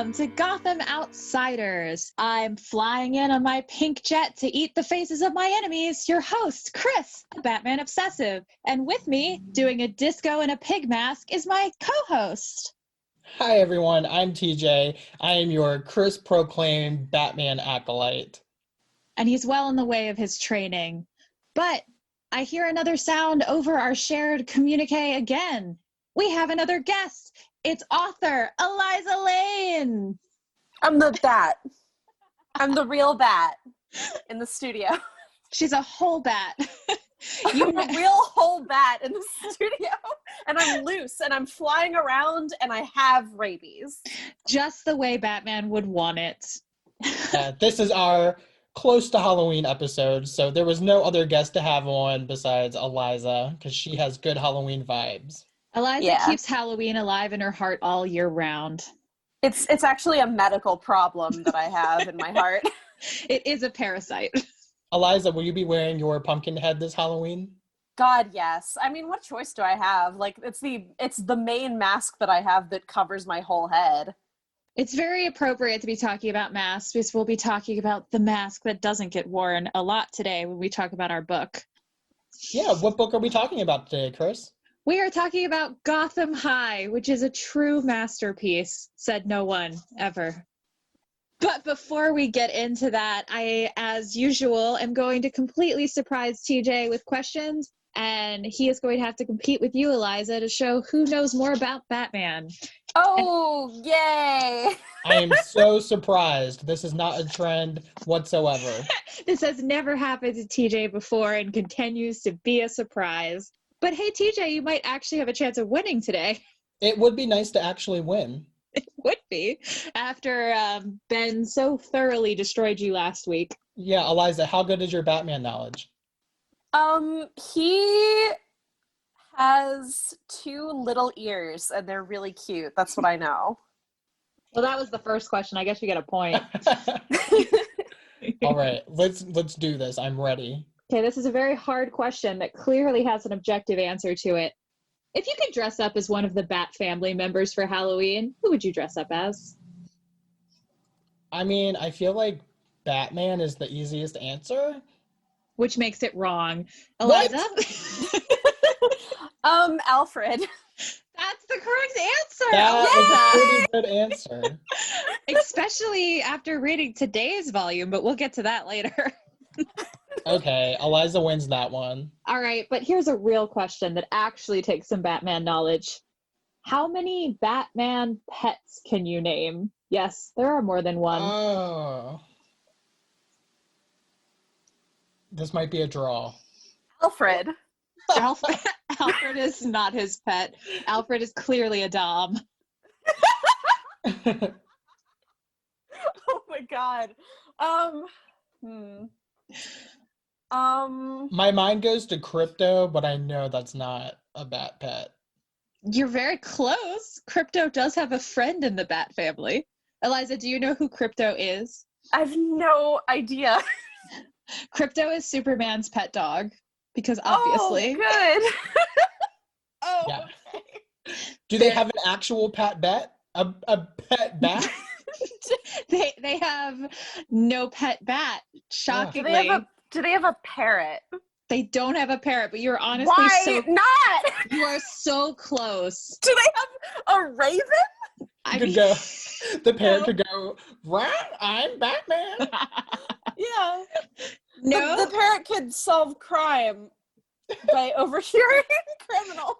Welcome to Gotham Outsiders. I'm flying in on my pink jet to eat the faces of my enemies, your host, Chris, the Batman Obsessive. And with me, doing a disco and a pig mask, is my co-host. Hi everyone, I'm TJ. I am your Chris proclaimed Batman acolyte. And he's well in the way of his training. But I hear another sound over our shared communique again. We have another guest. It's author Aliza Layne. I'm the bat. I'm the real bat in the studio. She's a whole bat. I'm a real whole bat in the studio. And I'm loose and I'm flying around and I have rabies. Just the way Batman would want it. This is our close to Halloween episode, so there was no other guest to have on besides Aliza, because she has good Halloween vibes. Aliza keeps Halloween alive in her heart all year round. It's actually a medical problem that I have in my heart. It is a parasite. Aliza, will you be wearing your pumpkin head this Halloween? God, yes. I mean, what choice do I have? Like, it's the main mask that I have that covers my whole head. It's very appropriate to be talking about masks because we'll be talking about the mask that doesn't get worn a lot today when we talk about our book. Yeah, what book are we talking about today, Chris? We are talking about Gotham High, which is a true masterpiece, said no one ever. But before we get into that, I, as usual, am going to completely surprise TJ with questions, and he is going to have to compete with you, Aliza, to show who knows more about Batman. Oh, yay! I am so surprised. This is not a trend whatsoever. This has never happened to TJ before and continues to be a surprise. But hey, TJ, you might actually have a chance of winning today. It would be nice to actually win. It would be, after Ben so thoroughly destroyed you last week. Yeah, Aliza, how good is your Batman knowledge? He has 2 little ears, and they're really cute. That's what I know. Well, that was the first question. I guess you get a point. All right, let's do this. I'm ready. Okay, this is a very hard question that clearly has an objective answer to it. If you could dress up as one of the Bat family members for Halloween, who would you dress up as? I mean, I feel like Batman is the easiest answer. Which makes it wrong. Aliza? Alfred. That's the correct answer! That is a pretty good answer. Especially after reading today's volume, but we'll get to that later. Okay, Aliza wins that one. All right, but here's a real question that actually takes some Batman knowledge. How many Batman pets can you name? Yes, there are more than one. Oh. This might be a draw. Alfred. Alfred is not his pet. Alfred is clearly a dom. Oh my god. My mind goes to Crypto, but I know that's not a bat pet. You're very close. Crypto does have a friend in the Bat family. Aliza, do you know who Crypto is? I have no idea. Crypto is Superman's pet dog, because obviously. Oh, good. Oh, Yeah. okay. Do they have an actual pet bat? A pet bat? They have no pet bat, shockingly. Do they have a parrot? They don't have a parrot, but you're honestly Why not? You are so close. Do they have a raven? The parrot could go, right, I'm Batman. Yeah. No. The parrot could solve crime by overhearing criminals.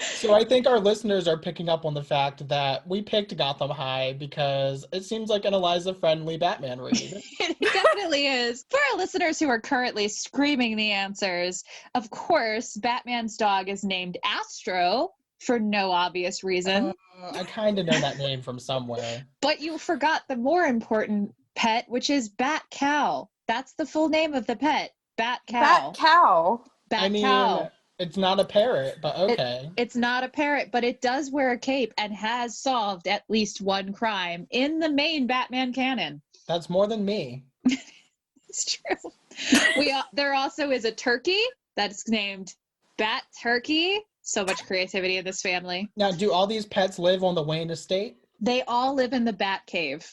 So I think our listeners are picking up on the fact that we picked Gotham High because it seems like an Aliza-friendly Batman read. It definitely is. For our listeners who are currently screaming the answers, of course, Batman's dog is named Astro for no obvious reason. I kind of know that name from somewhere. But you forgot the more important pet, which is Bat Cow. That's the full name of the pet. Bat Cow. Bat cow. Bat Cow. It's not a parrot, but okay. It's not a parrot, but it does wear a cape and has solved at least one crime in the main Batman canon. That's more than me. It's true. There also is a turkey that's named Bat Turkey. So much creativity in this family. Now, do all these pets live on the Wayne estate? They all live in the Bat Cave.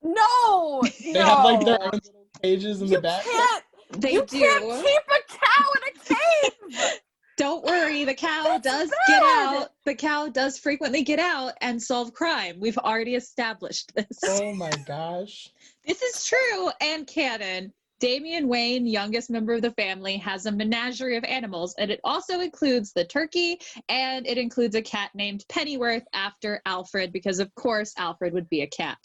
No! They have like their own little cages in the back. They You do. can't keep a cow in a cave! Don't worry, the cow That's does bad. get out. The cow does frequently get out and solve crime. We've already established this. Oh my gosh. This is true and canon. Damian Wayne, youngest member of the family, has a menagerie of animals, and it also includes the turkey, and it includes a cat named Pennyworth after Alfred, because of course Alfred would be a cat.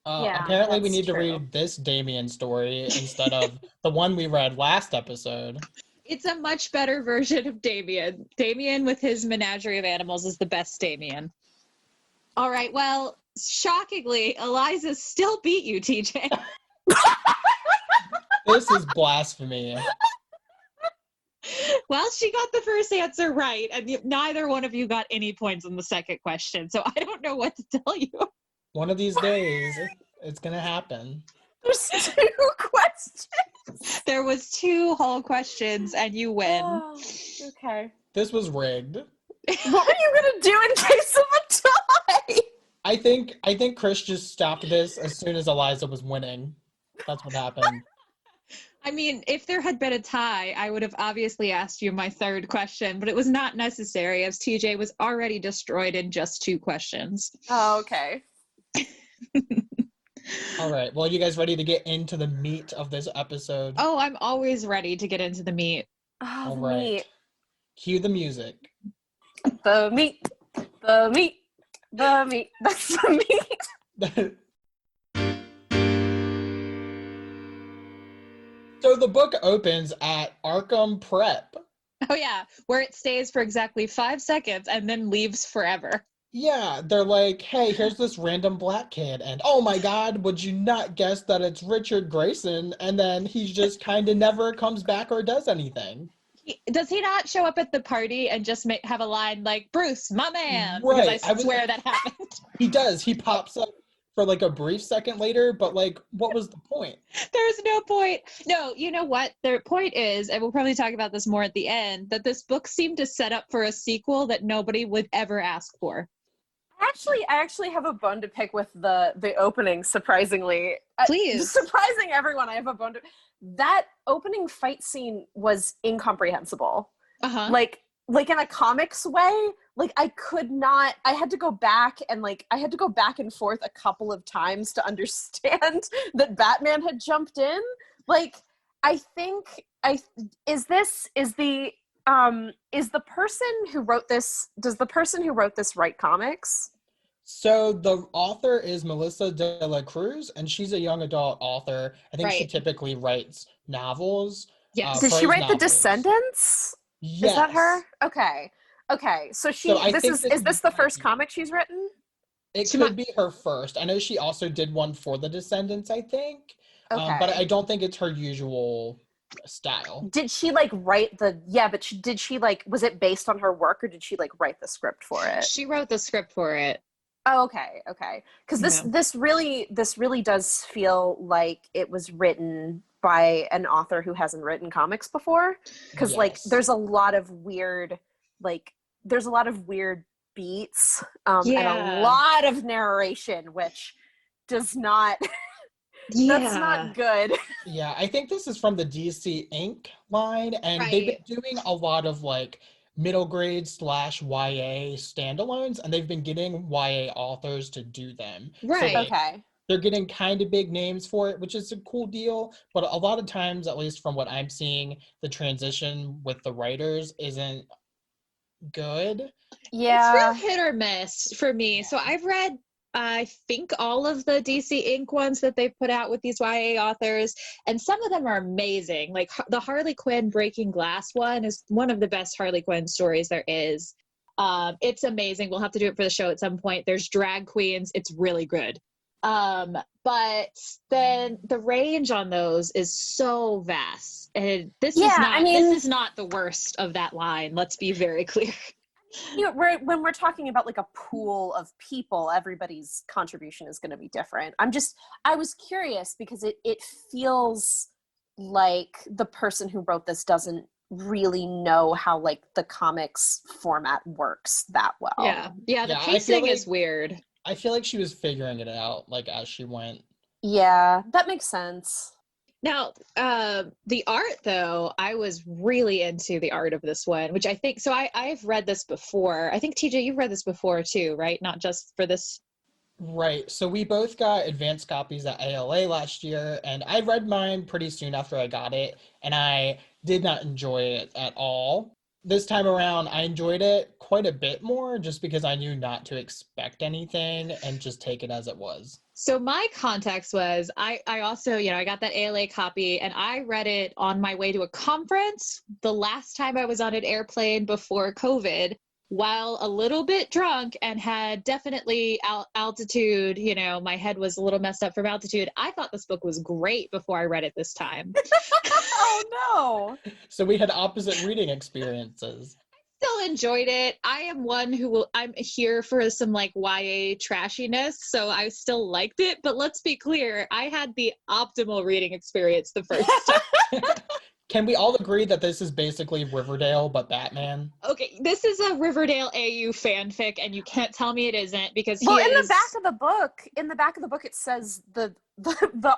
Apparently we that's need to true. read this Damien story instead of the one we read last episode. It's a much better version of Damien. Damien with his menagerie of animals is the best Damien. All right, well, shockingly, Aliza still beat you, TJ. This is blasphemy. Well, she got the first answer right, and neither one of you got any points on the second question, so I don't know what to tell you. One of these days, it's gonna happen. There's 2 questions. There was 2 whole questions, and you win. Oh, okay. This was rigged. What were you gonna do in case of a tie? I think Chris just stopped this as soon as Aliza was winning. That's what happened. I mean, if there had been a tie, I would have obviously asked you my third question, but it was not necessary, as TJ was already destroyed in just 2 questions. Oh, okay. All right. Well, you guys ready to get into the meat of this episode? Oh, I'm always ready to get into the meat. Oh, All the right. meat. Cue the music. The meat. The meat. The meat. That's the meat. So the book opens at Arkham Prep. Oh yeah, where it stays for exactly 5 seconds and then leaves forever. Yeah, they're like, hey, here's this random black kid, and oh my god, would you not guess that it's Richard Grayson? And then he just kind of never comes back or does anything. Does he not show up at the party and just have a line like, Bruce, my man? Right. Because I swear that happened. He does. He pops up for like a brief second later, but like, what was the point? There's no point. No, you know what? Their point is, and we'll probably talk about this more at the end, that this book seemed to set up for a sequel that nobody would ever ask for. I actually have a bone to pick with the opening, surprisingly. Please. Surprising everyone, I have a bone to... That opening fight scene was incomprehensible. Uh-huh. Like in a comics way, like I had to go back and forth a couple of times to understand that Batman had jumped in. Like, is the person who wrote this, does the person who wrote this write comics? So the author is Melissa de la Cruz, and she's a young adult author. I think she Right. typically writes novels. Yes. Did she prose write The novels. Descendants? Yes. Is that her? Okay. So is this the first comic she's written? It could be her first. I know she also did one for The Descendants, I think. Okay. But I don't think it's her usual style. Did she write did she was it based on her work, or did she write the script for it? She wrote the script for it. Oh, okay. Because this really does feel like it was written by an author who hasn't written comics before. Because Yes. there's a lot of weird beats and a lot of narration, which does not. That's not good. Yeah, I think this is from the DC Inc. line, and they've been doing a lot of middle grade / YA standalones, and they've been getting YA authors to do them. Right. So Okay. they're getting kind of big names for it, which is a cool deal. But a lot of times, at least from what I'm seeing, the transition with the writers isn't good. Yeah. It's real hit or miss for me. So I've read, I think, all of the DC Inc. ones that they've put out with these YA authors, and some of them are amazing. Like the Harley Quinn Breaking Glass one is one of the best Harley Quinn stories there is. It's amazing. We'll have to do it for the show at some point. There's drag queens. It's really good. But then the range on those is so vast. And this is not the worst of that line. Let's be very clear. When we're talking about a pool of people, everybody's contribution is going to be different. I was curious because it feels like the person who wrote this doesn't really know how the comics format works that well. Yeah, the pacing is weird. I feel like she was figuring it out, like, as she went. Yeah, that makes sense. Now, the art, though, I was really into the art of this one, which I think, so I've read this before. I think, TJ, you've read this before, too, right? Not just for this. Right. So we both got advanced copies at ALA last year, and I read mine pretty soon after I got it, and I did not enjoy it at all. This time around, I enjoyed it quite a bit more just because I knew not to expect anything and just take it as it was. So my context was, I also, I got that ALA copy, and I read it on my way to a conference the last time I was on an airplane before COVID, while a little bit drunk and had definitely altitude, my head was a little messed up from altitude. I thought this book was great before I read it this time. Oh, no. So we had opposite reading experiences. Still enjoyed it. I am one I'm here for some YA trashiness, so I still liked it, but let's be clear, I had the optimal reading experience the first time. Can we all agree that this is basically Riverdale but Batman? Okay, this is a Riverdale AU fanfic, and you can't tell me it isn't, because in the back of the book, it says the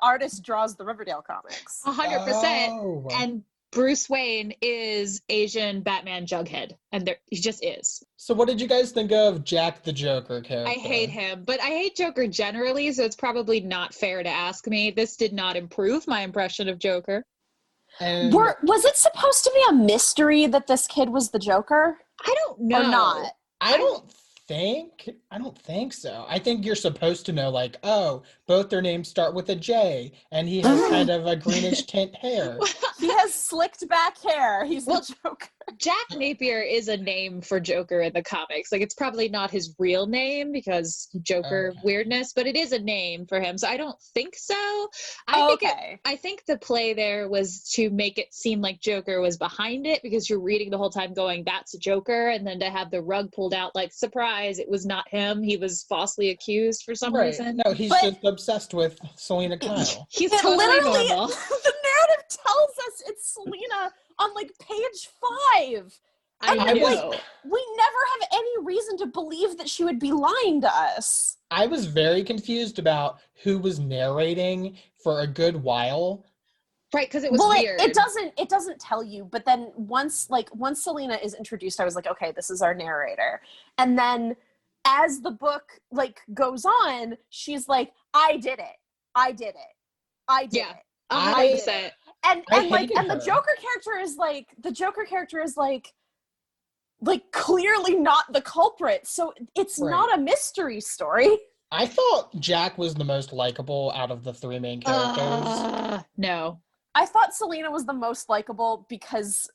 artist draws the Riverdale comics. 100%. Oh. And Bruce Wayne is Asian Batman Jughead, and he just is. So what did you guys think of Jack the Joker character? I hate him, but I hate Joker generally, so it's probably not fair to ask me. This did not improve my impression of Joker. And Was it supposed to be a mystery that this kid was the Joker? I don't know. Or not? I don't think so. I think you're supposed to know, both their names start with a J, and he has kind of a greenish tint hair. He has slicked back hair. He's the Joker. Jack Napier is a name for Joker in the comics. It's probably not his real name because Joker weirdness, but it is a name for him. So I don't think so. I think the play there was to make it seem like Joker was behind it, because you're reading the whole time going, that's Joker, and then to have the rug pulled out surprise, it was not him. He was falsely accused for some reason. No, he's just obsessed with Selena Kyle. He's totally normal. The narrative tells us it's Selena on page 5. And I know. We never have any reason to believe that she would be lying to us. I was very confused about who was narrating for a good while. Right, because it was weird. It doesn't tell you, but then once Selena is introduced, I was like, okay, this is our narrator. And then as the book goes on, she's like, I did it. Yeah, 100%. And the Joker character is clearly not the culprit, so it's not a mystery story. I thought Jack was the most likable out of the 3 main characters. No. I thought Selena was the most likable because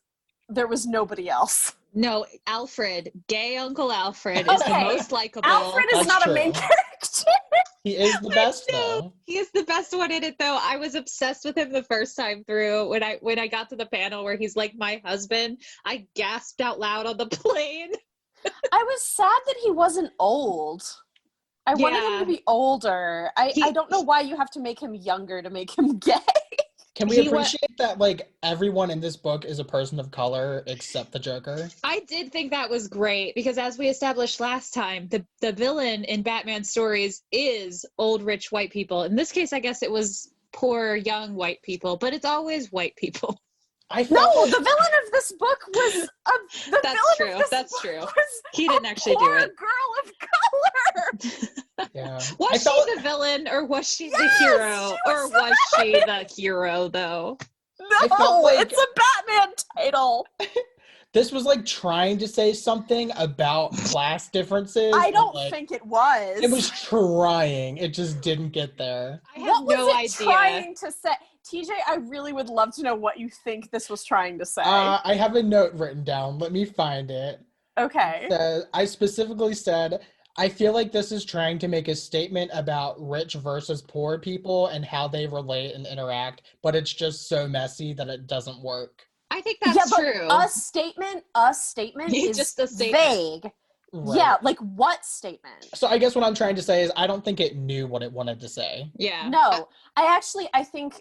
there was nobody else. No, Alfred, gay Uncle Alfred is the most likable. Alfred is not a main character. He is the best, though. He is the best one in it, though. I was obsessed with him the first time through. When I got to the panel where he's like my husband, I gasped out loud on the plane. I was sad that he wasn't old. I wanted him to be older. I don't know why you have to make him younger to make him gay. Can we appreciate that, everyone in this book is a person of color except the Joker? I did think that was great, because as we established last time, the villain in Batman stories is old, rich, white people. In this case, I guess it was poor, young, white people, but it's always white people. The villain of this book was That's true. He didn't actually do it. Girl of color. Yeah. Was she the villain, or was she the hero? Or was she the hero, though? No, it's a Batman title. This was trying to say something about class differences. I don't think it was. It was trying. It just didn't get there. I have no idea. Trying to say? TJ, I really would love to know what you think this was trying to say. I have a note written down. Let me find it. Okay. I specifically said, I feel like this is trying to make a statement about rich versus poor people and how they relate and interact, but it's just so messy that it doesn't work. I think that's true. A statement is just a statement. Vague. Right. Yeah, what statement? So I guess what I'm trying to say is I don't think it knew what it wanted to say. Yeah. No, I think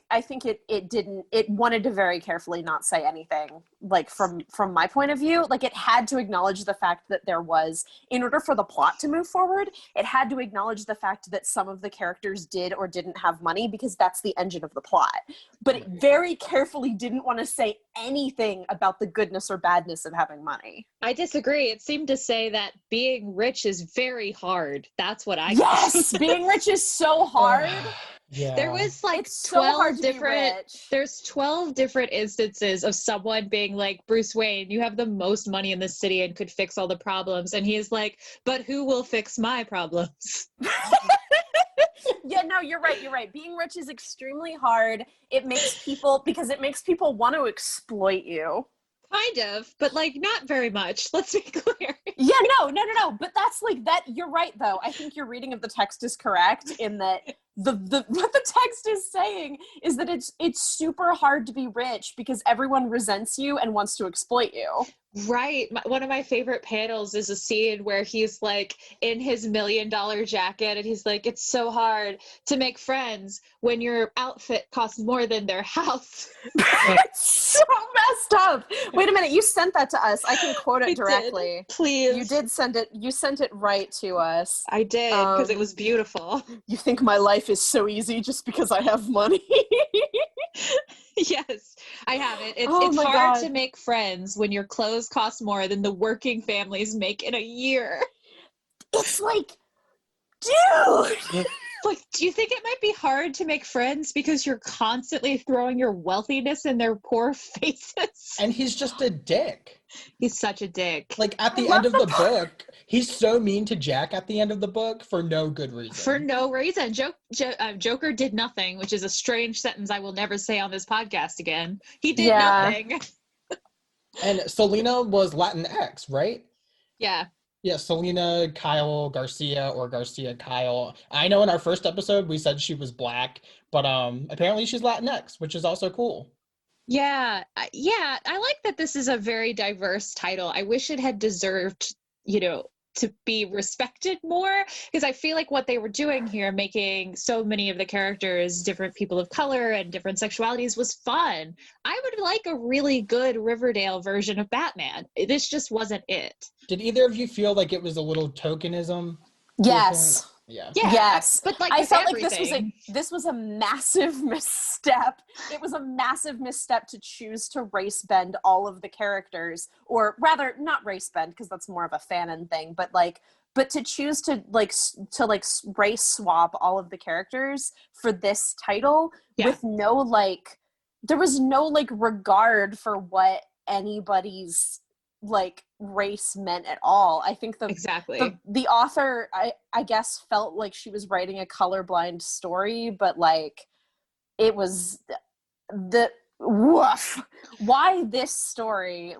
it didn't. It wanted to very carefully not say anything. like from my point of view, like it had to acknowledge the fact that there was, in order for the plot to move forward, it had to acknowledge the fact that some of the characters did or didn't have money, because that's the engine of the plot. But it very carefully didn't want to say anything about the goodness or badness of having money. I disagree. It seemed to say that being rich is very hard. That's what I Yes, being rich is so hard. Yeah. There was like It's so 12 hard to be different rich. there's 12 different instances of someone being like, Bruce Wayne, you have the most money in the city and could fix all the problems, and he's like, but who will fix my problems? Yeah, no, you're right. Being rich is extremely hard. It makes people want to exploit you. Kind of, but like not very much. Let's be clear. Yeah, no. But that's like that. You're right, though. I think your reading of the text is correct in that the what the text is saying is that it's super hard to be rich because everyone resents you and wants to exploit you. Right. One of my favorite panels is a scene where he's like in his $1 million jacket and he's like, it's so hard to make friends when your outfit costs more than their house. It's so messed up. Wait a minute, you sent that to us. I can quote it directly. Please. You did send it. You sent it right to us. I did, because it was beautiful. You think my life is so easy just because I have money? Yes, I have it. It's Oh my hard God. to make friends when your clothes cost more than the working families make in a year. It's like, dude. Like, do you think it might be hard to make friends because you're constantly throwing your wealthiness in their poor faces? And he's just a dick. He's such a dick. Like, at the end of the book, he's so mean to Jack at the end of the book for no good reason. For no reason. Joker did nothing, which is a strange sentence I will never say on this podcast again. He did nothing. And Selena was Latinx, right? Yeah. Yeah, Selena Kyle Garcia, or Garcia Kyle. I know in our first episode we said she was black, but apparently she's Latinx, which is also cool. Yeah. I like that this is a very diverse title. I wish it had deserved, to be respected more, because I feel like what they were doing here, making so many of the characters different people of color and different sexualities, was fun. I would like a really good Riverdale version of Batman. This just wasn't it. Did either of you feel like it was a little tokenism? Yes. Yeah. Yes. But like I felt everything. like this was a massive misstep. It was a massive misstep to choose to race bend all of the characters, or rather not race bend because that's more of a fanon thing, but to choose to race swap all of the characters for this title with there was no regard for what anybody's race meant at all. I think the author, I guess, felt like she was writing a colorblind story, but it was why this story?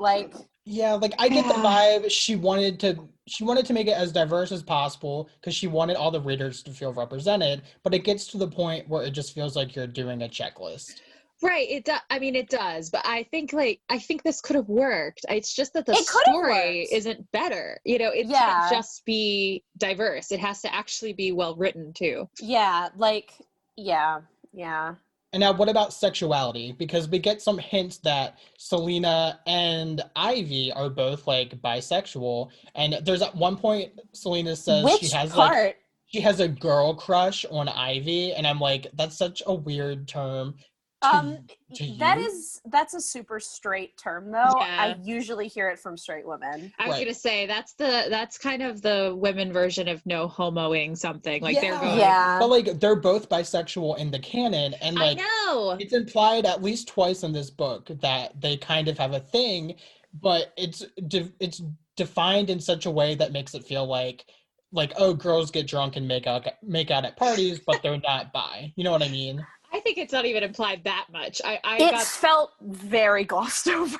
Yeah, I get the vibe. She wanted to make it as diverse as possible because she wanted all the readers to feel represented, but it gets to the point where it just feels like you're doing a checklist. Right. It does, but I think this could have worked. It's just that the story isn't better. It can't just be diverse. It has to actually be well written too. Yeah. And now what about sexuality? Because we get some hints that Selena and Ivy are both bisexual. And there's at one point Selena says she has a girl crush on Ivy, and I'm like, that's such a weird term. That's a super straight term though. Yeah. I usually hear it from straight women. I was gonna say that's kind of the women version of no homoing something. They're going. Yeah. But they're both bisexual in the canon, and I know it's implied at least twice in this book that they kind of have a thing, but it's defined in such a way that makes it feel like oh, girls get drunk and make out at parties, but they're not bi. You know what I mean? I think it's not even implied that much. Felt very glossed over.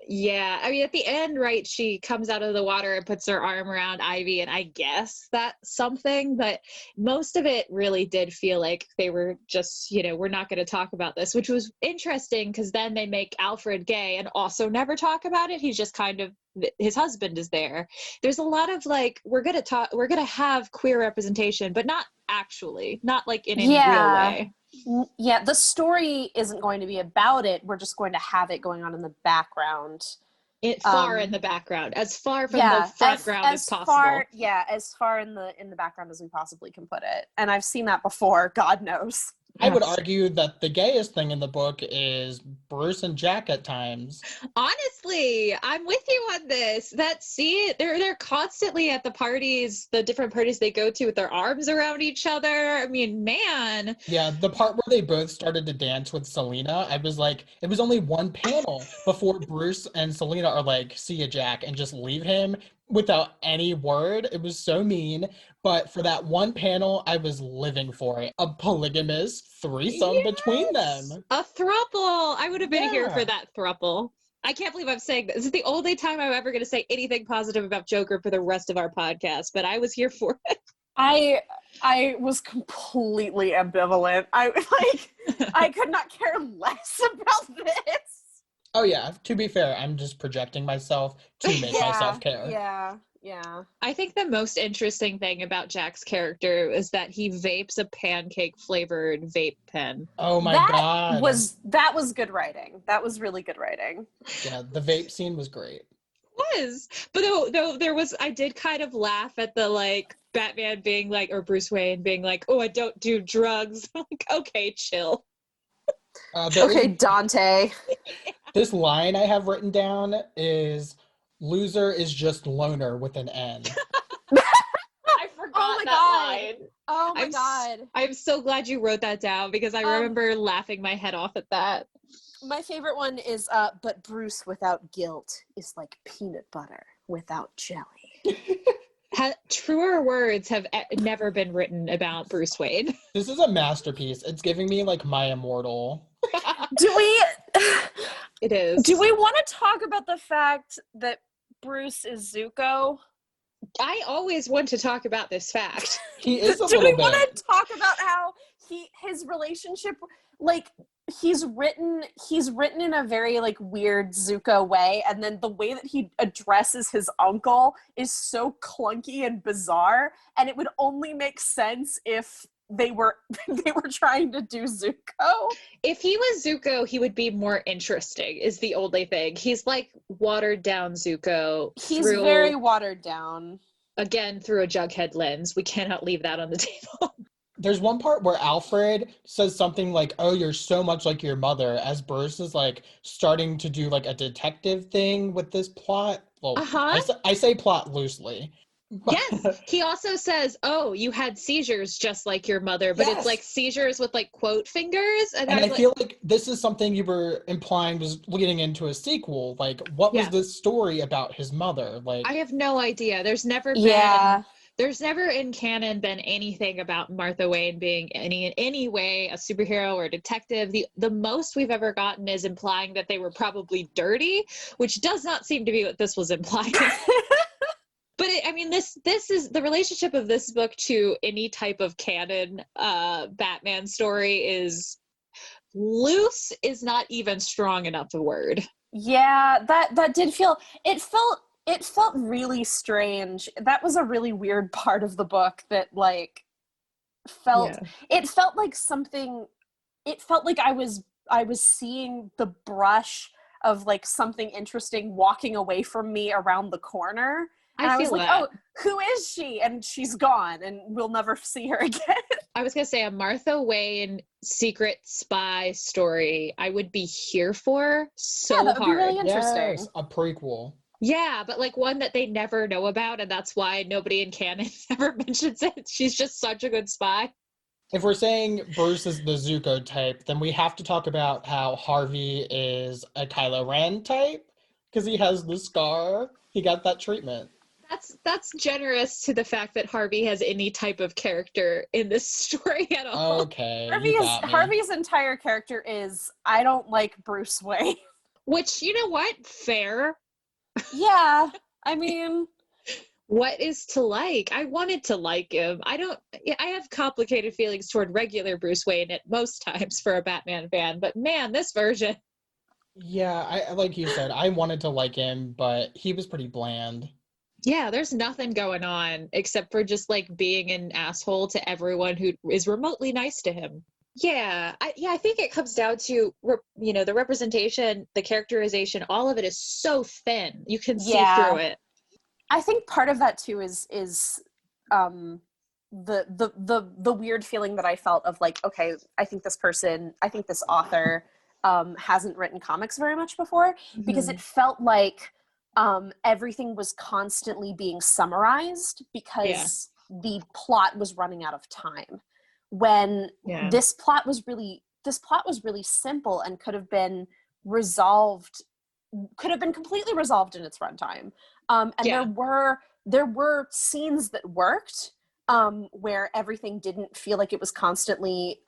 Yeah, I mean, at the end, right, she comes out of the water and puts her arm around Ivy, and I guess that's something, but most of it really did feel like they were just, we're not going to talk about this, which was interesting because then they make Alfred gay and also never talk about it. He's just kind of, his husband is there. There's a lot of we're going to have queer representation, but not actually, not in any real way. Yeah, the story isn't going to be about it. We're just going to have it going on in the background. Far in the background, as far from the front ground as possible. As far in the background as we possibly can put it. And I've seen that before, God knows. I would argue that the gayest thing in the book is Bruce and Jack at times. Honestly, I'm with you on this. They're constantly at the parties, the different parties they go to with their arms around each other. I mean, man. Yeah, the part where they both started to dance with Selena, I was like, it was only one panel before Bruce and Selena are like, see ya, Jack, and just leave him without any word. It was so mean. But for that one panel, I was living for it. A polygamous threesome between them. A throuple. I would have been here for that throuple. I can't believe I'm saying this. This is the only time I'm ever going to say anything positive about Joker for the rest of our podcast, but I was here for it. I was completely ambivalent. I could not care less about this. Oh yeah, to be fair, I'm just projecting myself to make myself care. Yeah. I think the most interesting thing about Jack's character is that he vapes a pancake-flavored vape pen. Oh my God. That was good writing. That was really good writing. Yeah, the vape scene was great. But though there was, I did kind of laugh at the, like, Batman being like, or Bruce Wayne being like, oh, I don't do drugs. I'm like, okay, chill. Okay, Dante. This line I have written down is, loser is just loner with an N. I forgot line. Oh my God. I'm so glad you wrote that down because I remember laughing my head off at that. My favorite one is, but Bruce without guilt is like peanut butter without jelly. Truer words have never been written about Bruce Wayne. This is a masterpiece. It's giving me like My Immortal. It is. Do we want to talk about the fact that Bruce is Zuko? I always want to talk about this fact. He is a little bit. Do we want to talk about how his relationship, like, he's written in a very like weird Zuko way, and then the way that he addresses his uncle is so clunky and bizarre, and it would only make sense if they were trying to do Zuko. If he was Zuko, he would be more interesting, is the only thing. He's like watered down Zuko. He's very watered down. Again, through a Jughead lens. We cannot leave that on the table. There's one part where Alfred says something like, oh, you're so much like your mother, as Bruce is like starting to do like a detective thing with this plot. Well, I say plot loosely. Yes, he also says, oh, you had seizures just like your mother, but It's like seizures with like quote fingers. And I feel like this is something you were implying was leading into a sequel. Like, what was this story about his mother? Like, I have no idea. There's never in canon been anything about Martha Wayne being in any way a superhero or a detective. The most we've ever gotten is implying that they were probably dirty, which does not seem to be what this was implying. But this is the relationship of this book to any type of canon Batman story is loose is not even strong enough a word. Yeah, that did feel, it felt really strange. That was a really weird part of the book that like it felt like something, it felt like I was seeing the brush of like something interesting walking away from me around the corner. And I was like, oh, who is she? And she's gone, and we'll never see her again. I was going to say a Martha Wayne secret spy story I would be here for so that would hard. Be really interesting. Yes, a prequel. Yeah, but like one that they never know about, and that's why nobody in canon ever mentions it. She's just such a good spy. If we're saying Bruce is the Zuko type, then we have to talk about how Harvey is a Kylo Ren type, because he has the scar. He got that treatment. That's generous to the fact that Harvey has any type of character in this story at all. Okay, Harvey's entire character is, I don't like Bruce Wayne. Which, you know what? Fair. Yeah, I mean... What is to like? I wanted to like him. I have complicated feelings toward regular Bruce Wayne at most times for a Batman fan, but man, this version... Yeah, I like you said, I wanted to like him, but he was pretty bland. Yeah, there's nothing going on except for just like being an asshole to everyone who is remotely nice to him. Yeah, I think it comes down to, the representation, the characterization, all of it is so thin. You can see through it. I think part of that too is the weird feeling that I felt of like, okay, I think this author hasn't written comics very much before, because it felt like everything was constantly being summarized because the plot was running out of time. When this plot was really simple and could have been completely resolved in its runtime. There were scenes that worked, where everything didn't feel like it was constantly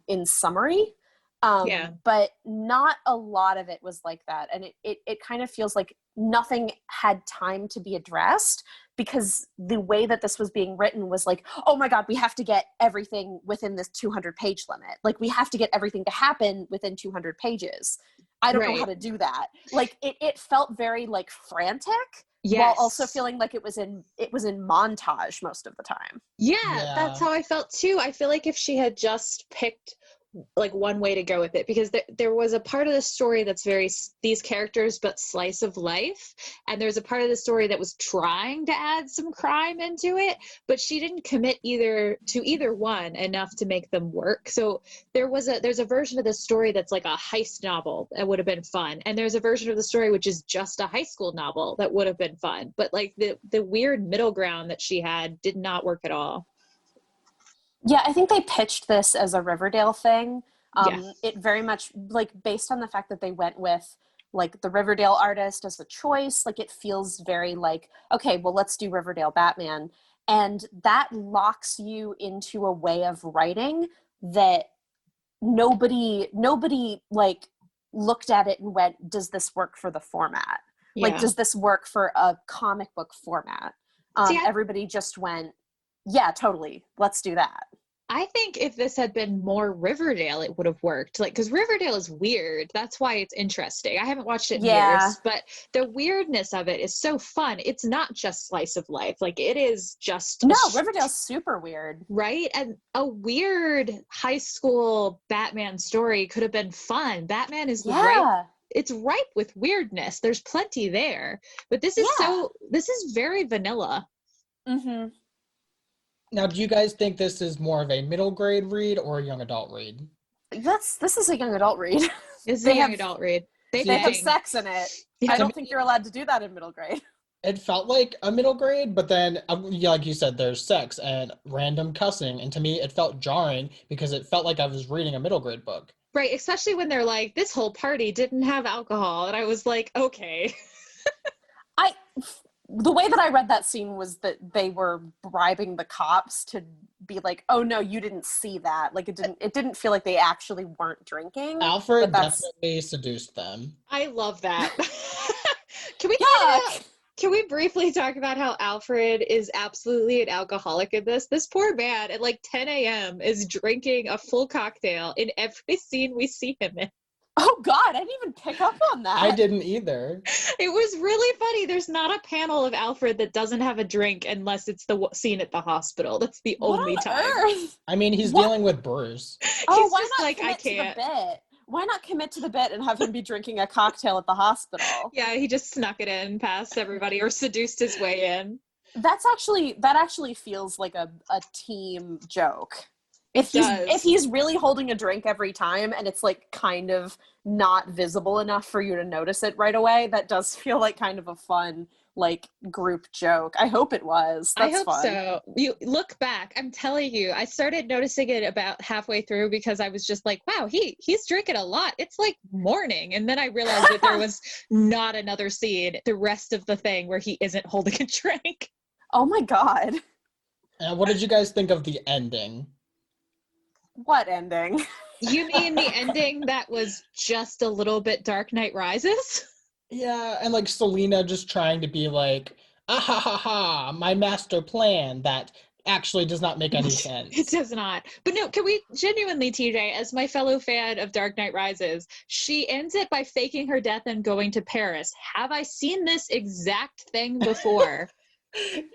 in summary. But not a lot of it was like that. And it kind of feels like nothing had time to be addressed, because the way that this was being written was like, oh my God, we have to get everything within this 200 page limit. Like, we have to get everything to happen within 200 pages. I don't know how to do that. Like, it felt very like frantic, while also feeling like it was in montage most of the time. Yeah, that's how I felt too. I feel like if she had just picked like one way to go with it, because there was a part of the story that's very these characters but slice of life, and there's a part of the story that was trying to add some crime into it, but she didn't commit either one enough to make them work. So there's a version of the story that's like a heist novel that would have been fun, and there's a version of the story which is just a high school novel that would have been fun, but like the weird middle ground that she had did not work at all. Yeah, I think they pitched this as a Riverdale thing. It very much, like, based on the fact that they went with, like, the Riverdale artist as a choice, like, it feels very like, okay, well, let's do Riverdale Batman. And that locks you into a way of writing that nobody, like, looked at it and went, does this work for the format? Like, does this work for a comic book format? Everybody just went, yeah, totally. Let's do that. I think if this had been more Riverdale, it would have worked. Like, because Riverdale is weird. That's why it's interesting. I haven't watched it in years, but the weirdness of it is so fun. It's not just slice of life. Like, it is just... No, Riverdale's super weird. Right? And a weird high school Batman story could have been fun. Batman is it's ripe with weirdness. There's plenty there. But this is very vanilla. Mm-hmm. Now, do you guys think this is more of a middle grade read or a young adult read? This is a young adult read. It's a young adult read. They have sex in it. I don't think you're allowed to do that in middle grade. It felt like a middle grade, but then, like you said, there's sex and random cussing. And to me, it felt jarring because it felt like I was reading a middle grade book. Right, especially when they're like, this whole party didn't have alcohol. And I was like, okay. The way that I read that scene was that they were bribing the cops to be like, oh no, you didn't see that. Like, it didn't feel like they actually weren't drinking. Alfred definitely seduced them. I love that. Can we briefly talk about how Alfred is absolutely an alcoholic in this? This poor man at like 10 a.m. is drinking a full cocktail in every scene we see him in. Oh God, I didn't even pick up on that. I didn't either. It was really funny. There's not a panel of Alfred that doesn't have a drink unless it's the scene at the hospital. That's the only time. Earth? I mean, he's dealing with Bruce. Oh, why not like, I can't. Why not commit to the bit and have him be drinking a cocktail at the hospital? Yeah, he just snuck it in past everybody or seduced his way in. That actually feels like a team joke. If he's really holding a drink every time and it's like kind of not visible enough for you to notice it right away, that does feel like kind of a fun like group joke. I hope it was. That's I hope fun. So. You look back, I'm telling you, I started noticing it about halfway through because I was just like, wow, he's drinking a lot. It's like morning. And then I realized that there was not another scene the rest of the thing where he isn't holding a drink. Oh my God. What did you guys think of the ending? What ending? You mean the ending that was just a little bit Dark Knight Rises? Yeah, and like Selena just trying to be like, ah ha ha ha, my master plan that actually does not make any sense. It does not. But no, can we genuinely, TJ, as my fellow fan of Dark Knight Rises, she ends it by faking her death and going to Paris. Have I seen this exact thing before?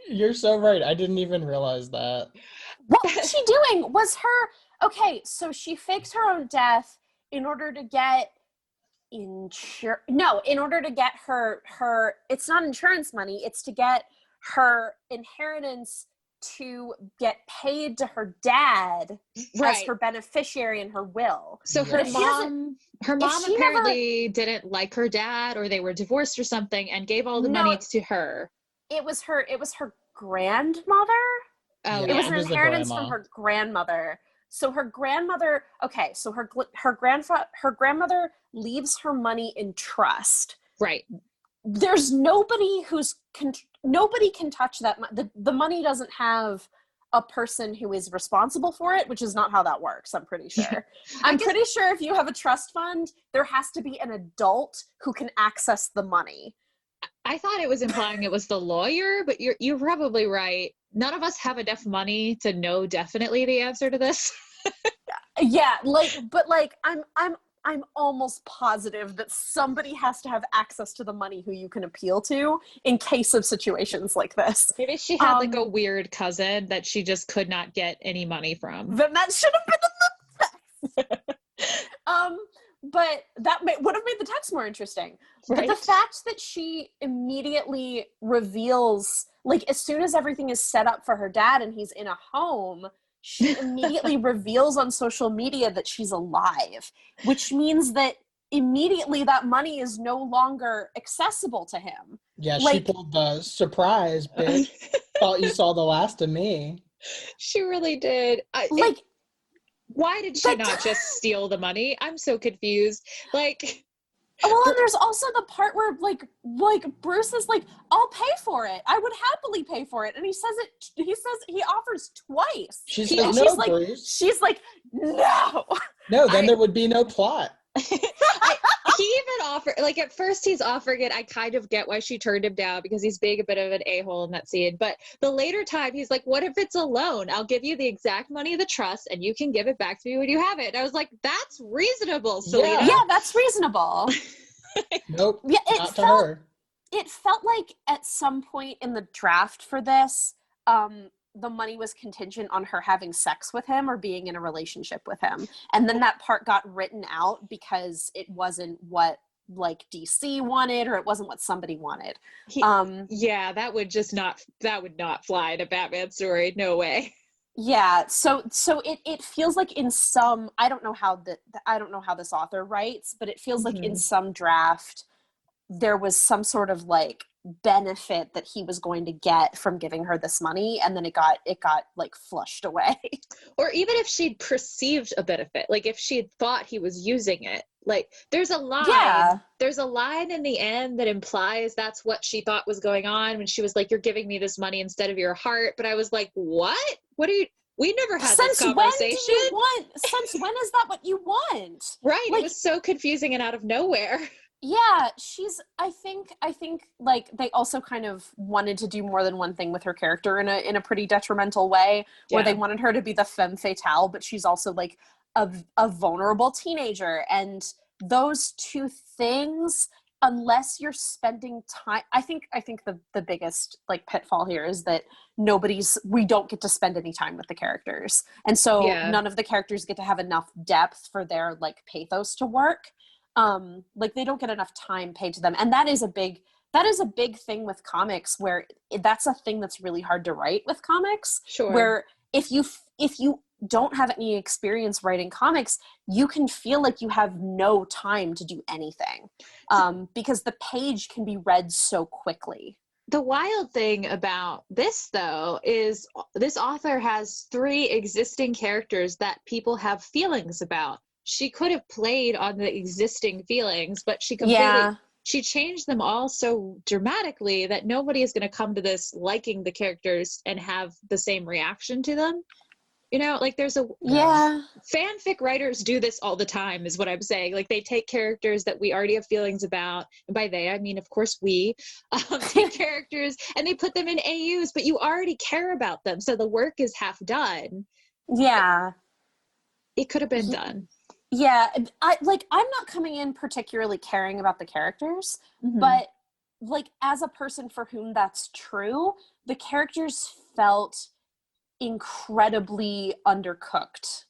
You're so right. I didn't even realize that. What was she doing? Okay, so she faked her own death in order to get in order to get her it's not insurance money, it's to get her inheritance to get paid to her dad as her beneficiary in her will. So her mom apparently didn't like her dad, or they were divorced or something, and gave all the money to her. It was her grandmother. Oh, it was an inheritance from her grandmother. So her grandmother, her grandmother leaves her money in trust. Right. There's nobody nobody can touch that. The money doesn't have a person who is responsible for it, which is not how that works, I'm pretty sure. I'm pretty sure if you have a trust fund, there has to be an adult who can access the money. I thought it was implying it was the lawyer, but you're probably right. None of us have enough money to know definitely the answer to this. Yeah, I'm almost positive that somebody has to have access to the money who you can appeal to in case of situations like this. Maybe she had like a weird cousin that she just could not get any money from. Then that should have been in the text. But that would have made the text more interesting. Right. But the fact that she immediately reveals, like, as soon as everything is set up for her dad and he's in a home, she immediately reveals on social media that she's alive, which means that immediately that money is no longer accessible to him. Yeah, she pulled the surprise, bitch. Thought you saw the last of me. She really did. Why did she not just steal the money? I'm so confused. Well, and there's also the part where like Bruce is like, I'll pay for it. I would happily pay for it. And he says he offers twice. She says no, Bruce. She's like, no. No, then there would be no plot. He even offered, like, at first he's offering it. I kind of get why she turned him down, because he's being a bit of an a-hole in that scene. But the later time, he's like, what if it's a loan? I'll give you the exact money of the trust, and you can give it back to me when you have it. And I was like, that's reasonable, Selena. Yeah, that's reasonable. Nope, yeah, not to her. It felt like at some point in the draft for this, the money was contingent on her having sex with him or being in a relationship with him. And then that part got written out because it wasn't what like DC wanted, or it wasn't what somebody wanted. Yeah, that would not fly in a Batman story. No way. Yeah, so it feels like in some, I don't know how this author writes, but it feels like in some draft there was some sort of like benefit that he was going to get from giving her this money, and then it got like flushed away. Or even if she'd perceived a benefit, like if she had thought he was using it, like there's a line in the end that implies that's what she thought was going on when she was like, you're giving me this money instead of your heart. But I was like, what are you, we never had this conversation. Since when is that what you want? Right. Like, it was so confusing and out of nowhere. Yeah, I think like they also kind of wanted to do more than one thing with her character in a pretty detrimental way, where they wanted her to be the femme fatale, but she's also like a vulnerable teenager. And those two things, unless you're spending time, I think the biggest like pitfall here is that we don't get to spend any time with the characters. And so none of the characters get to have enough depth for their like pathos to work. Like they don't get enough time paid to them. And that is a big thing with comics, where that's a thing that's really hard to write with comics. Sure. Where if you don't have any experience writing comics, you can feel like you have no time to do anything. Because the page can be read so quickly. The wild thing about this, though, is this author has 3 existing characters that people have feelings about. She could have played on the existing feelings, but she changed them all so dramatically that nobody is going to come to this liking the characters and have the same reaction to them. You know, like fanfic writers do this all the time, is what I'm saying. Like they take characters that we already have feelings about, and by they I mean of course we take characters and they put them in AUs, but you already care about them, so the work is half done. Yeah, it could have been done. Yeah, I'm not coming in particularly caring about the characters, but like, as a person for whom that's true, the characters felt incredibly undercooked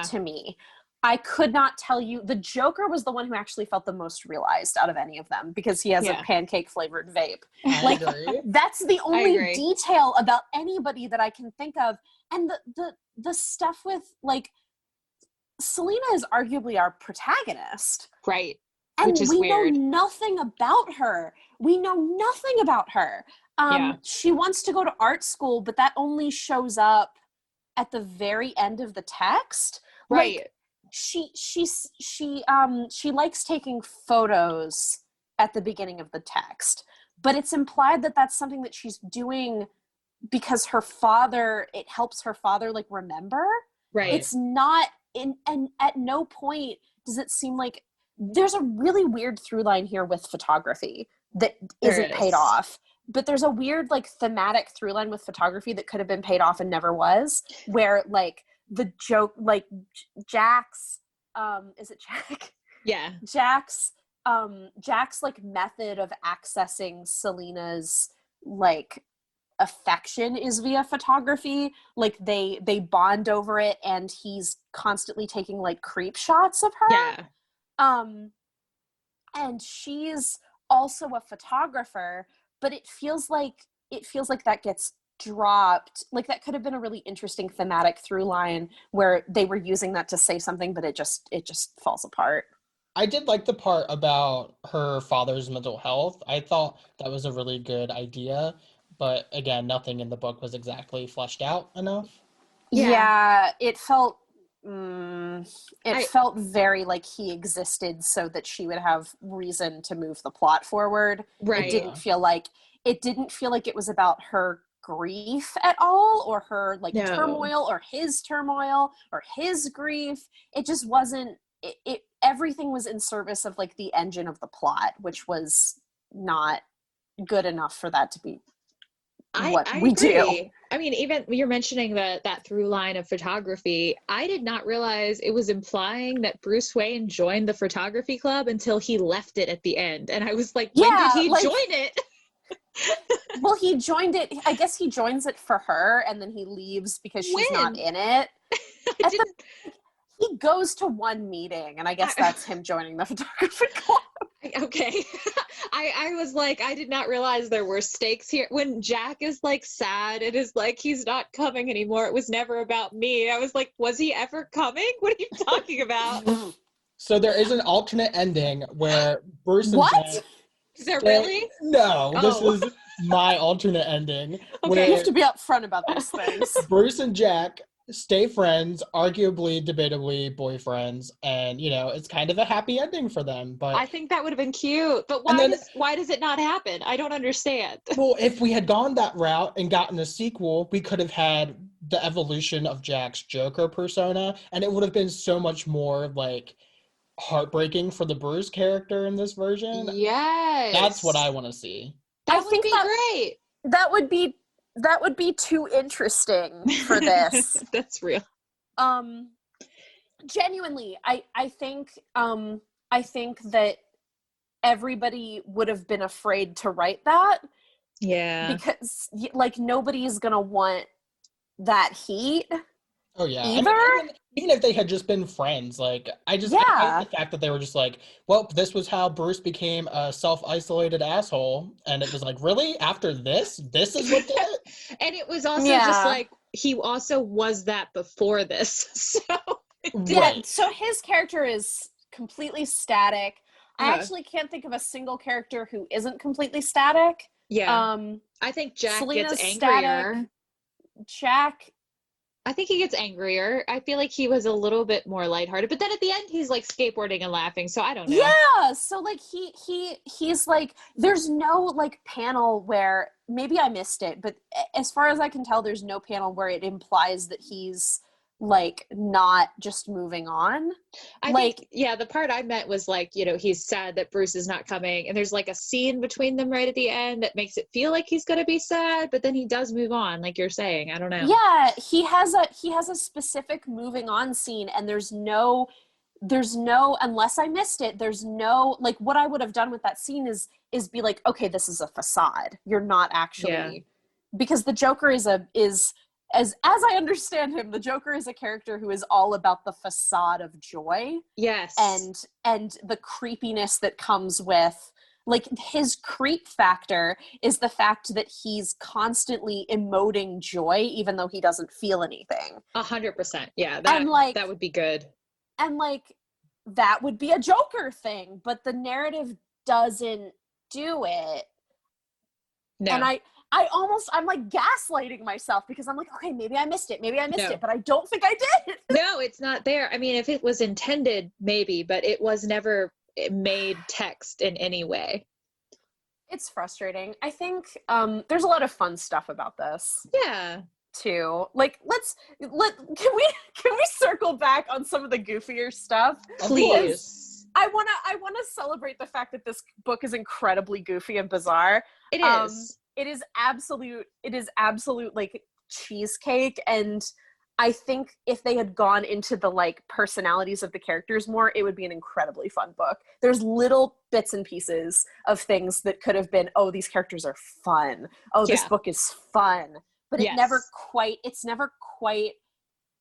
to me. I could not tell you. The Joker was the one who actually felt the most realized out of any of them because he has a pancake flavored vape. I agree. That's the only detail about anybody that I can think of. And the stuff with, like, Selena is arguably our protagonist. Right. And which is we weird. know nothing about her. She wants to go to art school, but that only shows up at the very end of the text. Right. Like, she likes taking photos at the beginning of the text, but it's implied that that's something that she's doing because it helps her father, like, remember. Right. It's not and at no point does it seem like there's a really weird through line here with photography that isn't paid off. But there's a weird, like, thematic through line with photography that could have been paid off and never was, where, like, the joke, like, Jack's, is it Jack? Yeah. Jack's, like, method of accessing Selena's, like, affection is via photography. Like, they bond over it, and he's constantly taking, like, creep shots of her. Yeah. And she's also a photographer, but it feels like that gets dropped. Like, that could have been a really interesting thematic through line where they were using that to say something, but it just falls apart. I did like the part about her father's mental health. I thought that was a really good idea, but again, nothing in the book was exactly fleshed out enough. Yeah, it felt felt very like he existed so that she would have reason to move the plot forward. Right. It didn't feel like it was about her grief at all, or her, like, turmoil, or his grief. It just wasn't. It everything was in service of, like, the engine of the plot, which was not good enough for that to be what we do. I mean, even you're mentioning that through line of photography, I did not realize it was implying that Bruce Wayne joined the photography club until he left it at the end. And I was like, when did he join it? Well, he joined it. I guess he joins it for her, and then he leaves because she's not in it. He goes to one meeting, and I guess that's him joining the photography club. Okay. I was like, I did not realize there were stakes here. When Jack is, like, sad, it is like he's not coming anymore. It was never about me. I was like, was he ever coming? What are you talking about? So there is an alternate ending where Bruce and Jack... Is there really? No, this is my alternate ending. Okay, you have to be upfront about these things. Bruce and Jack stay friends, arguably, debatably boyfriends, and, you know, it's kind of a happy ending for them. But I think that would have been cute. But why does it not happen? I don't understand. Well, if we had gone that route and gotten a sequel, we could have had the evolution of Jack's Joker persona, and it would have been so much more, like, heartbreaking for the Bruce character in this version. Yes. That's what I want to see. That would be great. That would be too interesting for this. That's real. Genuinely, I think that everybody would have been afraid to write that. Yeah. Because, like, nobody's gonna want that heat. Oh yeah. Either? I mean, even if they had just been friends, like, I like the fact that they were just like, well, this was how Bruce became a self-isolated asshole, and it was like, really? After this is what did it? And it was also just like, he also was that before this. So so his character is completely static. I actually can't think of a single character who isn't completely static. Yeah. I think Jack Selena's gets angrier. Static. Jack, I think he gets angrier. I feel like he was a little bit more lighthearted, but then at the end he's like skateboarding and laughing, so I don't know. Yeah, so like he's like, there's no like panel where, maybe I missed it, but as far as I can tell, there's no panel where it implies that he's like not just moving on. I think the part I meant was like, you know, he's sad that Bruce is not coming, and there's like a scene between them right at the end that makes it feel like he's gonna be sad, but then he does move on, like you're saying. I don't know. Yeah, he has a specific moving on scene, and there's no there's no, unless I missed it, there's no, like, what I would have done with that scene is be like, okay, this is a facade. You're not actually, because the Joker is as I understand him, the Joker is a character who is all about the facade of joy. Yes. And the creepiness that comes with, like, his creep factor is the fact that he's constantly emoting joy even though he doesn't feel anything. 100%. Yeah, that would be good. And like, that would be a Joker thing, but the narrative doesn't do it. No. And I'm like gaslighting myself because I'm like, okay, maybe I missed it, but I don't think I did. No, it's not there. I mean, if it was intended, maybe, but it was never made text in any way. It's frustrating. I think there's a lot of fun stuff about this. Yeah. Too. Like, can we circle back on some of the goofier stuff? Please. I wanna celebrate the fact that this book is incredibly goofy and bizarre. It is. It is absolute like cheesecake, and I think if they had gone into the like personalities of the characters more, it would be an incredibly fun book. There's little bits and pieces of things that could have been, oh, these characters are fun. Oh, this book is fun. But it's never quite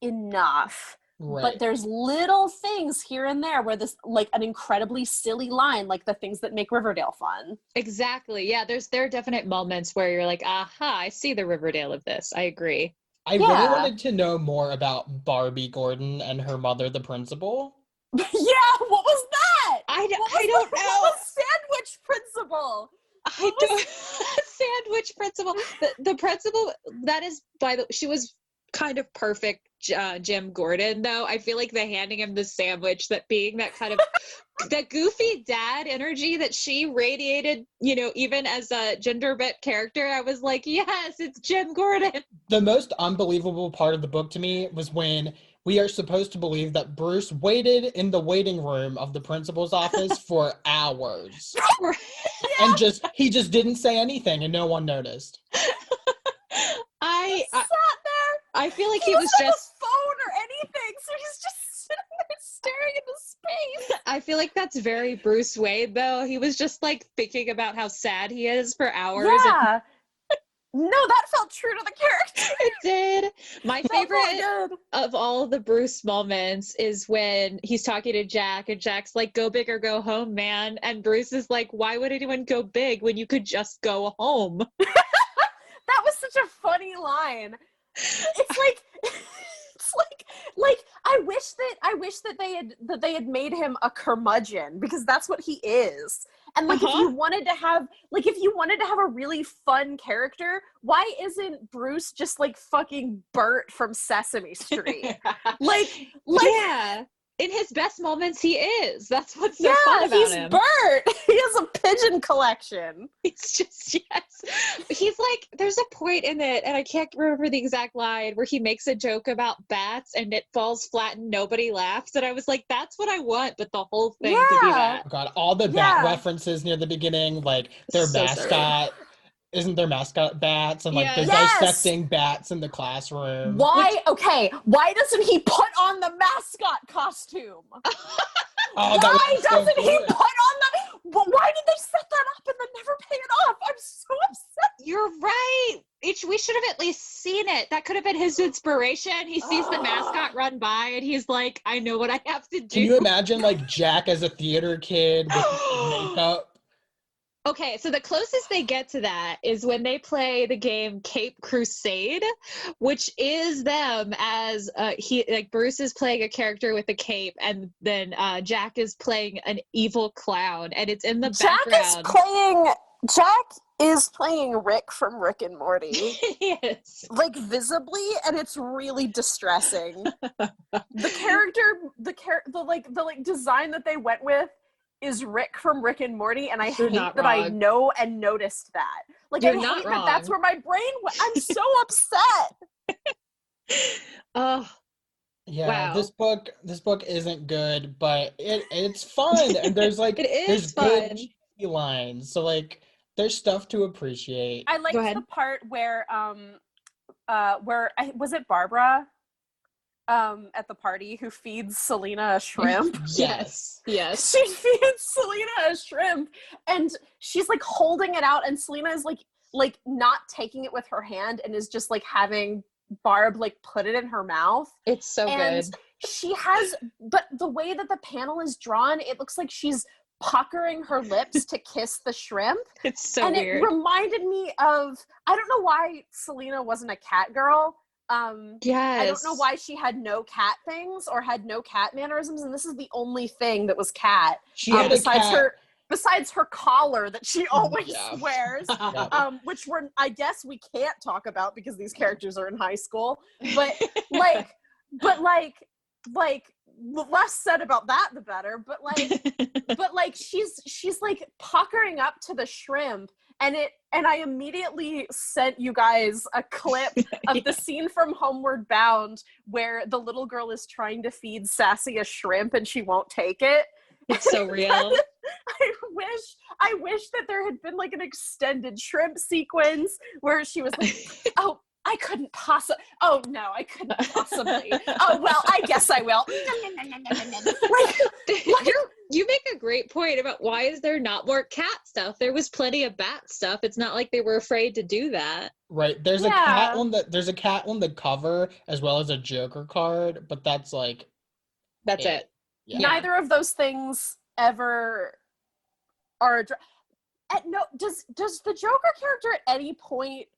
enough. Right. But there's little things here and there where this, like, an incredibly silly line, like the things that make Riverdale fun. Exactly. Yeah, there are definite moments where you're like, aha, I see the Riverdale of this. I agree. I really wanted to know more about Barbie Gordon and her mother, the principal. Yeah, what was that? I don't know. What was Sandwich Principal? Sandwich Principal. The principal, that is, she was kind of perfect Jim Gordon, though. I feel like the handing him the sandwich, that being that kind of that goofy dad energy that she radiated, even as a gender bent character, I was like, yes, it's Jim Gordon. The most unbelievable part of the book to me was when we are supposed to believe that Bruce waited in the waiting room of the principal's office for hours. And he just didn't say anything and no one noticed. He sat there. I feel like he was just a phone or anything, so he's just sitting there staring into space. I feel like that's very Bruce Wayne, though. He was just like thinking about how sad he is for hours. Yeah. No, that felt true to the character. It did. My favorite of all the Bruce moments is when he's talking to Jack, and Jack's like, go big or go home, man. And Bruce is like, why would anyone go big when you could just go home? That was such a funny line. It's like I wish that they had made him a curmudgeon, because that's what he is. And like, if you wanted to have a really fun character, why isn't Bruce just like fucking Bert from Sesame Street? Yeah. In his best moments, he is. That's what's so fun about he's him. Bert. He has a pigeon collection. It's just, yes. He's like, there's a point in it, and I can't remember the exact line, where he makes a joke about bats and it falls flat and nobody laughs. And I was like, that's what I want, but the whole thing to be that. Oh God, all the bat references near the beginning, like their mascot. Isn't their mascot bats, and like they're dissecting bats in the classroom? Why doesn't he put on the mascot costume? Why doesn't he put on the? Why did they set that up and then never pay it off? I'm so upset. You're right. We should have at least seen it. That could have been his inspiration. He sees the mascot run by, and he's like, I know what I have to do. Can you imagine like Jack as a theater kid with makeup? Okay, so the closest they get to that is when they play the game Cape Crusade, which is them as Bruce is playing a character with a cape, and then Jack is playing an evil clown, and it's in the background. Jack is playing Rick from Rick and Morty. Yes. Like, visibly, and it's really distressing. The character, the design that they went with is Rick from Rick and Morty, and I hate that I know and noticed that. Like, I hate that that's where my brain went. I'm so upset. Oh. Yeah, wow. This book isn't good, but it's fun, and there's like there's fun. Good cheesy lines, so like there's stuff to appreciate. I liked the part where was it Barbara? at the party who feeds Selena a shrimp? Yes. Yes. She feeds Selena a shrimp, and she's like holding it out, and Selena is like not taking it with her hand and is just like having Barb like put it in her mouth. It's so good. She has, but the way that the panel is drawn, it looks like she's puckering her lips to kiss the shrimp. It's so weird. It reminded me of, I don't know why Selena wasn't a cat girl. Yes. I don't know why she had no cat things or had no cat mannerisms, and this is the only thing that was cat. She had besides her collar that she always wears, Yeah. which I guess we can't talk about because these characters are in high school. But like less said about that the better. But like she's like puckering up to the shrimp, and I immediately sent you guys a clip of the scene from Homeward Bound where the little girl is trying to feed Sassy a shrimp and she won't take it. It's so real. I wish that there had been like an extended shrimp sequence where she was like, oh, I couldn't possibly. Oh no, I couldn't possibly. Oh well, I guess I will. You make a great point about why is there not more cat stuff? There was plenty of bat stuff. It's not like they were afraid to do that. Right. There's a cat on the cover as well as a Joker card, but that's like it. Yeah. Neither of those things ever are. Does the Joker character at any point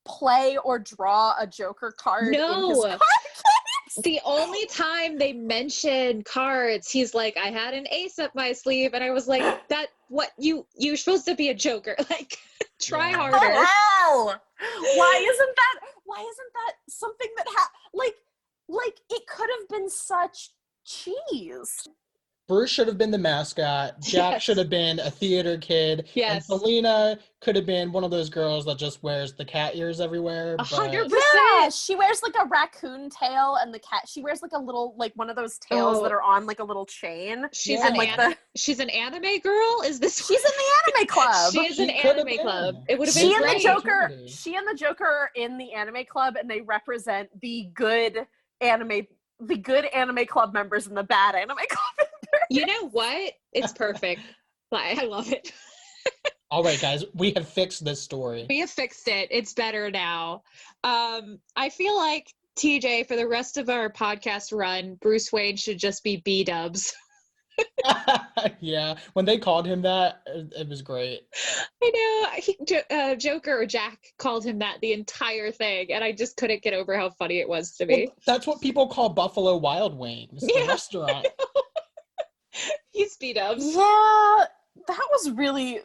play or draw a Joker card? No. In his card case? The only time they mention cards, he's like, I had an ace up my sleeve, and I was like, you're supposed to be a Joker. Like, try harder. Oh, why isn't that something that like it could have been such cheese? Bruce should have been the mascot. Jack should have been a theater kid. Yes. And Selena could have been one of those girls that just wears the cat ears everywhere. 100%. Yeah, she wears like a raccoon tail, and she wears like a little, like one of those tails that are on like a little chain. She's she's an anime girl? Is this? She's in the anime club. She is an anime club. It would have been great. She and the Joker are in the anime club, and they represent the good anime club members and the bad anime club members. You know what? It's perfect. I love it. All right, guys, we have fixed this story. We have fixed it. It's better now. I feel like, TJ, for the rest of our podcast run, Bruce Wayne should just be B-dubs. Yeah, when they called him that, it was great. I know. Joker or Jack called him that the entire thing, and I just couldn't get over how funny it was to me. Well, that's what people call Buffalo Wild Wings, the restaurant. He's B-dubs. Yeah, that was really...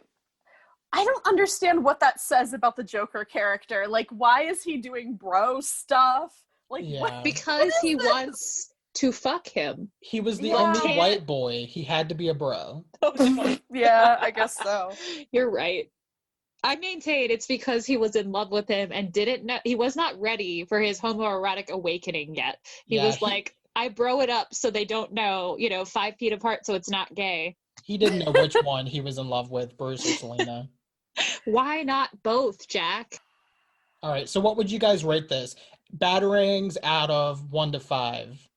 I don't understand what that says about the Joker character. Like, why is he doing bro stuff? Like, what? Because he wants to fuck him. He was the only white boy. He had to be a bro. Yeah, I guess so. You're right. I maintain it's because he was in love with him and didn't know, he was not ready for his homoerotic awakening yet. He was like, I bro it up so they don't know, 5 feet apart so it's not gay. He didn't know which one he was in love with, Bruce or Selena. Why not both, Jack? All right, so what would you guys rate this? Batarangs out of 1 to 5.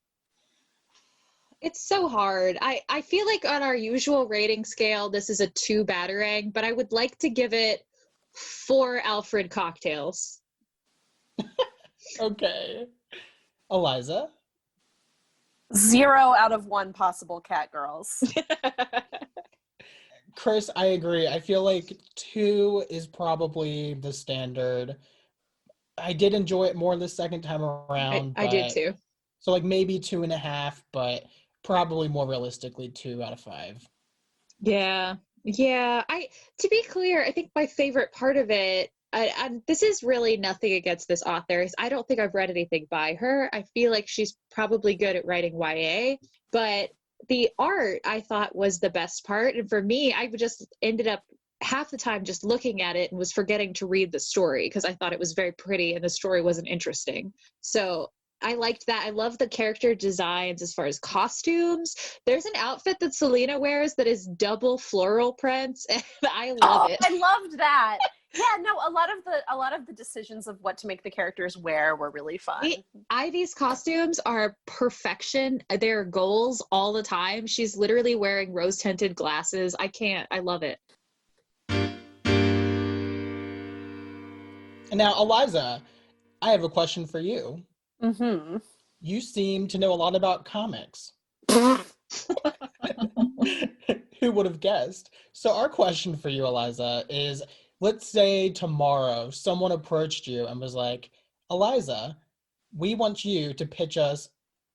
It's so hard. I feel like on our usual rating scale, this is a 2 Batarang, but I would like to give it 4 Alfred cocktails. Okay. Aliza? 0 out of 1 possible cat girls. Chris, I agree. I feel like 2 is probably the standard. I did enjoy it more the second time around. I did too. So like maybe 2.5, but probably more realistically 2 out of 5. Yeah. To be clear, I think my favorite part of it, this is really nothing against this author. I don't think I've read anything by her. I feel like she's probably good at writing YA, but the art I thought was the best part. And for me, I just ended up half the time just looking at it and was forgetting to read the story because I thought it was very pretty and the story wasn't interesting. So I liked that. I love the character designs as far as costumes. There's an outfit that Selena wears that is double floral prints, and I love it. I loved that. Yeah, no, a lot of the decisions of what to make the characters wear were really fun. Ivy's costumes are perfection. They're goals all the time. She's literally wearing rose-tinted glasses. I love it. And now, Aliza, I have a question for you. Mm-hmm. You seem to know a lot about comics. Who would have guessed? So our question for you, Aliza, is let's say tomorrow someone approached you and was like, Aliza, we want you to pitch us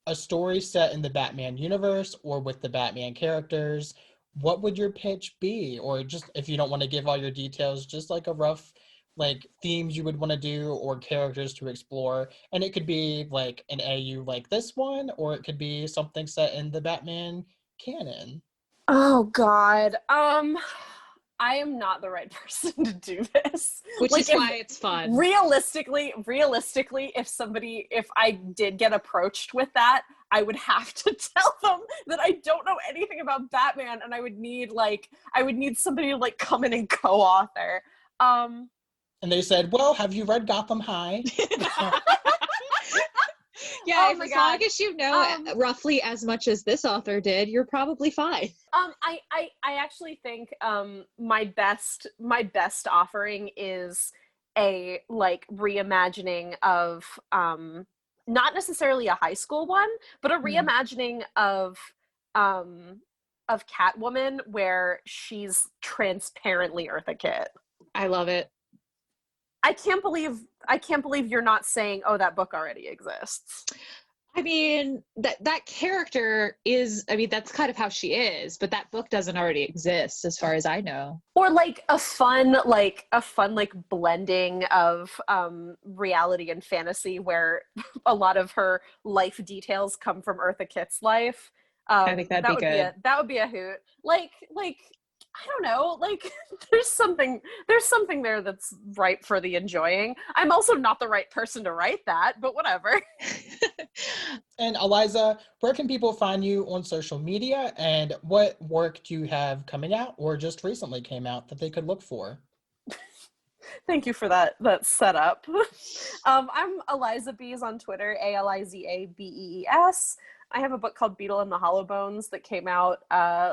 a story set in the Batman universe or with the Batman characters. What would your pitch be? Or just if you don't want to give all your details, just like a rough like themes you would want to do or characters to explore. And it could be like an AU like this one, or it could be something set in the Batman canon. Oh God. I am not the right person to do this. Which is why it's fun. Realistically, if I did get approached with that, I would have to tell them that I don't know anything about Batman, and I would need somebody to like come in and co-author. And they said, well, have you read Gotham High? Yeah, as long as you know roughly as much as this author did, you're probably fine. I actually think my best offering is a like reimagining of not necessarily a high school one, but a reimagining of Catwoman where she's transparently Eartha Kitt. I love it. I can't believe you're not saying, oh, that book already exists. I mean, that character is, I mean, that's kind of how she is, but that book doesn't already exist as far as I know. Or like a fun blending of reality and fantasy where a lot of her life details come from Eartha Kitt's life. I think that'd be good. That would be a hoot. Like I don't know, like there's something there that's ripe for the enjoying. I'm also not the right person to write that, but whatever. And Aliza, where can people find you on social media, and what work do you have coming out or just recently came out that they could look for? Thank you for that setup. I'm Aliza Bees on Twitter, ALIZABEES. I have a book called Beetle and the Hollowbones that came out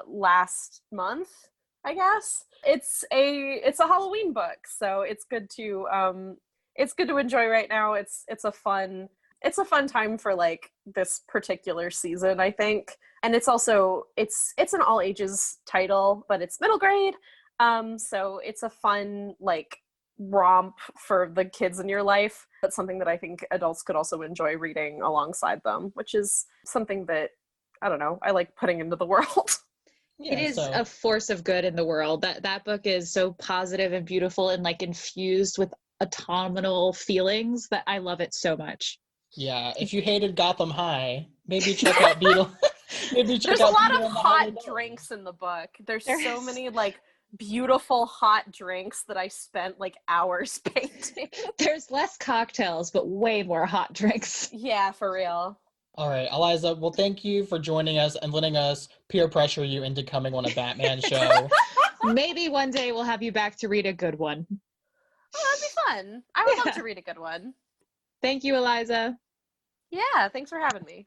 last month, I guess. It's a Halloween book, so it's good to enjoy right now. It's a fun time for like this particular season, I think. And it's also it's an all ages title, but it's middle grade. So it's a fun like romp for the kids in your life. That's something that I think adults could also enjoy reading alongside them, which is something that, I don't know, I like putting into the world. Yeah, it is a force of good in the world. That book is so positive and beautiful and like infused with autumnal feelings that I love it so much. Yeah, if you hated Gotham High, maybe check out Beetle. There's a lot of hot drinks in the book. There's so many like beautiful hot drinks that I spent like hours painting. There's less cocktails, but way more hot drinks. Yeah, for real. All right, Aliza, well, thank you for joining us and letting us peer pressure you into coming on a Batman show. Maybe one day we'll have you back to read a good one. Oh, that'd be fun. I would love to read a good one. Thank you, Aliza. Yeah, thanks for having me.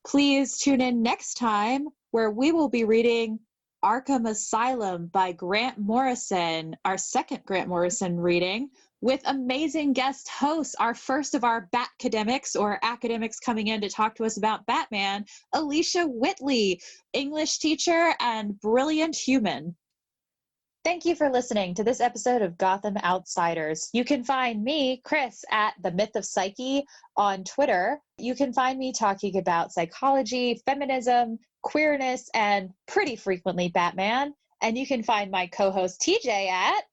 Please tune in next time where we will be reading Arkham Asylum by Grant Morrison, our second Grant Morrison reading, with amazing guest hosts, our first of our Batcademics, or academics coming in to talk to us about Batman, Alicia Whitley, English teacher and brilliant human. Thank you for listening to this episode of Gotham Outsiders. You can find me, Chris, at The Myth of Psyche on Twitter. You can find me talking about psychology, feminism, queerness, and pretty frequently Batman. And you can find my co-host TJ at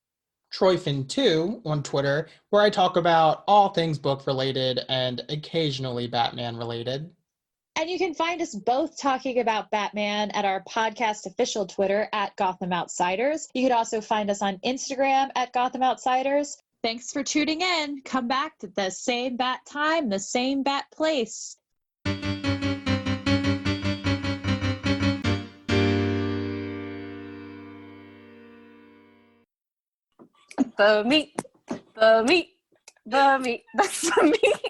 Troyfin2 on Twitter, where I talk about all things book related and occasionally Batman related. And you can find us both talking about Batman at our podcast official Twitter at Gotham Outsiders. You could also find us on Instagram at Gotham Outsiders. Thanks for tuning in. Come back to the same bat time, the same bat place. The meat. The meat. The meat. That's the meat.